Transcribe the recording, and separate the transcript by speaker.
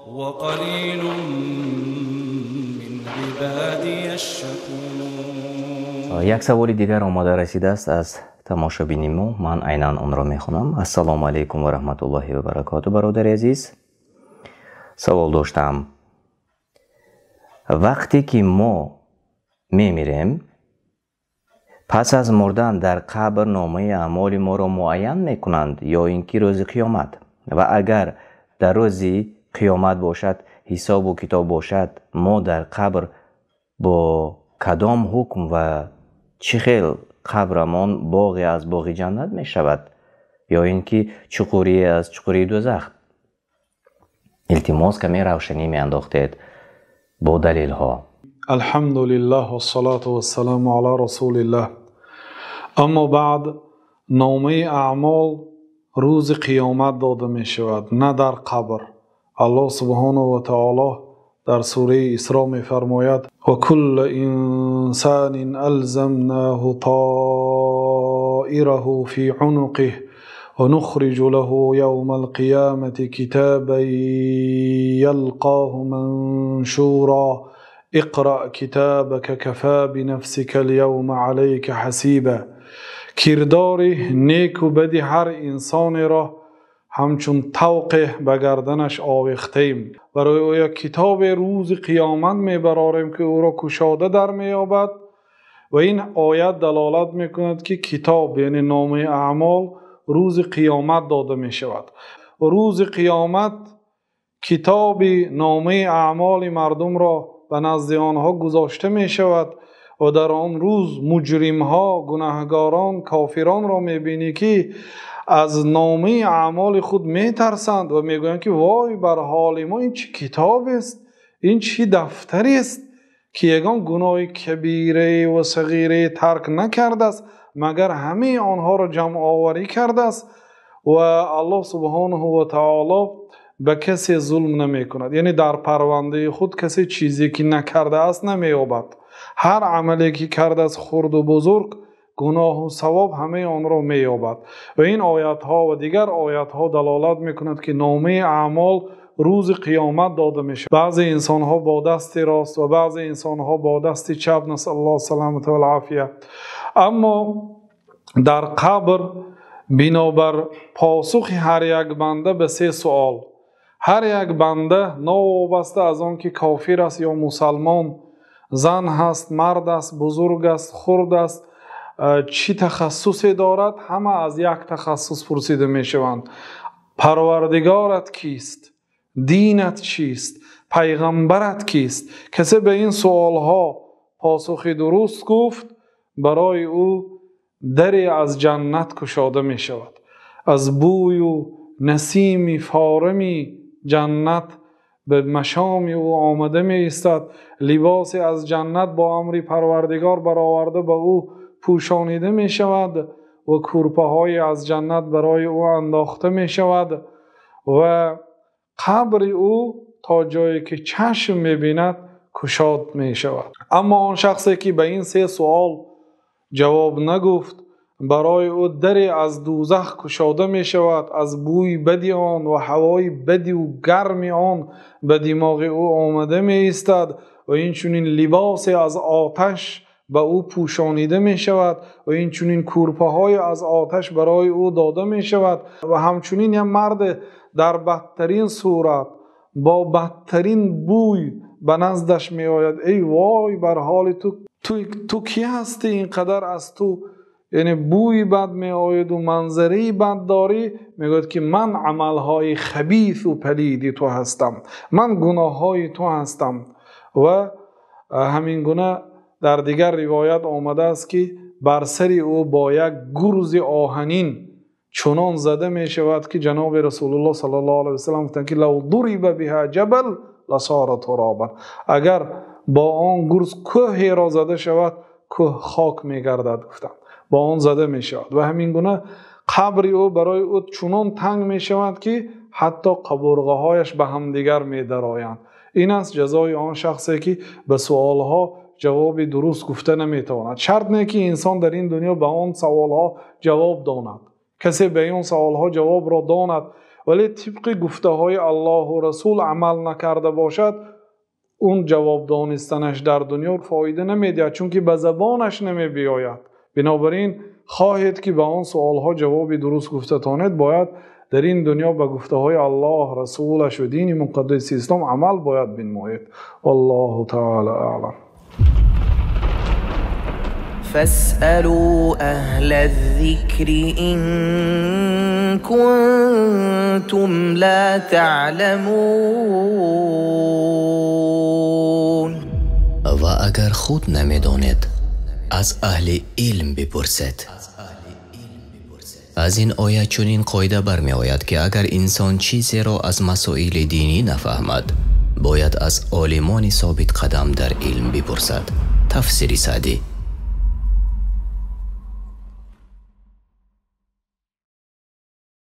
Speaker 1: وقلیل من عبادی الشکور.
Speaker 2: یک سوال دیگر آماده رسیده است از تماشابین ما. من عیناً آن را میخونم. السلام علیکم و رحمت الله و برکاته. برادر عزیز، سوال داشتم. وقتی که ما میمیریم، پس از مردن در قبر نامه اعمال ما را معین میکنند یا اینکه روز قیامت؟ و اگر در روز قیامت باشد، حساب و کتاب باشد، ما در قبر با کدام حکم و چه خیل قبرمان باغی از باغ جنت می شود یا اینکه چقوری از چقوری دوزخ؟ التماس کمی روشنی می انداختید با دلیل ها.
Speaker 3: الحمد لله و الصلاة و السلام علی رسول الله. اما بعد، نامه اعمال روز قیامت داده می شود، نه در قبر. الله سبحانه و تعالی در سوره اسراء می فرماید: و کل انسان الزمناه طائره فی عنقه و نخرج له یوم القیامة کتابا یلقاه منشورا اقرأ کتابک کفی بنفسک اليوم علیک حسیبا. کردار نیک و بد هر انسان را همچون طوق به گردنش آویختیم. برای او یک کتاب روز قیامت میبراریم که او را کشاده در مییابد. و این آیت دلالت میکند که کتاب یعنی نامه اعمال روز قیامت داده میشود. و روز قیامت کتاب نامه اعمال مردم را به نزد آنها گذاشته میشود و در آن روز مجرم ها، گناهگاران، کافران را میبینی که از نامه اعمال خود میترسند و میگویند که وای بر حال ما، این چه کتاب است، این چه دفتری است که یگان گناه کبیره و صغیره ترک نکرده است مگر همه آنها را جمع آوری کرده است. و الله سبحانه و تعالی به کسی ظلم نمی کند، یعنی در پرونده خود کسی چیزی که نکرده است نمییابد. هر عملی که کرده است، خرد و بزرگ، گناه و ثواب، همه آن را مییابد. و این آیات ها و دیگر آیات ها دلالت میکند که نامه اعمال روز قیامت داده میشه. بعضی انسان ها با دست راست و بعضی انسان ها با دست چپ، نسأل الله سلامت و العافیه. اما در قبر بنابر پاسخ هر یک بنده به 3 سوال، هر یک بنده ناوابسته از آن که کافر است یا مسلمان، زن هست، مرد است، بزرگ است، خرد است، چی تخصصی دارد، همه از یک تخصص پرسیده می شوند. پروردگارت کیست؟ دینت چیست؟ پیغمبرت کیست؟ کسی به این سوال ها پاسخ درست گفت، برای او دری از جنت گشاده می شود. از بوی و نسیم فارمی جنت به مشام او آمده می ایستد. لباس از جنت با امر پروردگار برآورده به او پوشانیده می شود و کورپه های از جنت برای او انداخته می شود و قبر او تا جایی که چشم می بیند کشاد می شود. اما آن شخصی که به این 3 سوال جواب نگفت، برای او دری از دوزخ گشاده می شود. از بوی بدی آن و هوای بدی و گرمی آن به دماغ او آمده می ایستد و این چنین لباس از آتش به او پوشانیده می شود و این چنین کورپه های از آتش برای او داده می شود و همچنین یک مرد در بدترین صورت با بدترین بوی به نزدش می آید. ای وای بر حال تو کی هستی اینقدر از تو یعنی بوی بد می آید و منظری بد داری؟ میگوید که من عملهای خبیث و پلیدی تو هستم، من گناه های تو هستم. و همین گونه در دیگر روایت آمده است که بر سر او با یک گرز آهنین چنان زده می شود که جناب رسول الله صلی الله علیه و سلم گفتند که لو ضرب بها جبل لصار ترابا، اگر با آن گرز کوهی را زده شود، کوه خاک می گردد. گفتند با آن زده می شود. و همین گونه قبر او برای او چنان تنگ می شود که حتی قبرغه هایش به هم دیگر می درآیند. این است جزای آن شخصی که به سوال ها جواب درست گفته نمی تواند. شرط نه که انسان در این دنیا به آن سوال ها جواب داند. کسی به این سوال ها جواب را داند ولی طبق گفته های الله و رسول عمل نکرده باشد، اون جواب دانستنش در دنیا فایده نمیده، چون که به زبانش نمی بیاید. بنابراین خواهید که به آن سوال ها جواب درست گفته تانید، باید در این دنیا به گفته های الله، رسولش و دین مقدس اسلام عمل باید بنمایید. والله تعالی اعلم.
Speaker 4: فاسألوا أهل الذكر إن كنتم لا تعلمون.
Speaker 5: و اگر خود نمیدانید از اهل علم بپرسید. از این آیه چنین قاعده برمی آید که اگر انسان چیزی را از مسائل دینی نفهمد، باید از عالمان ثابت قدم در علم بپرسد. تفسیر سعدی.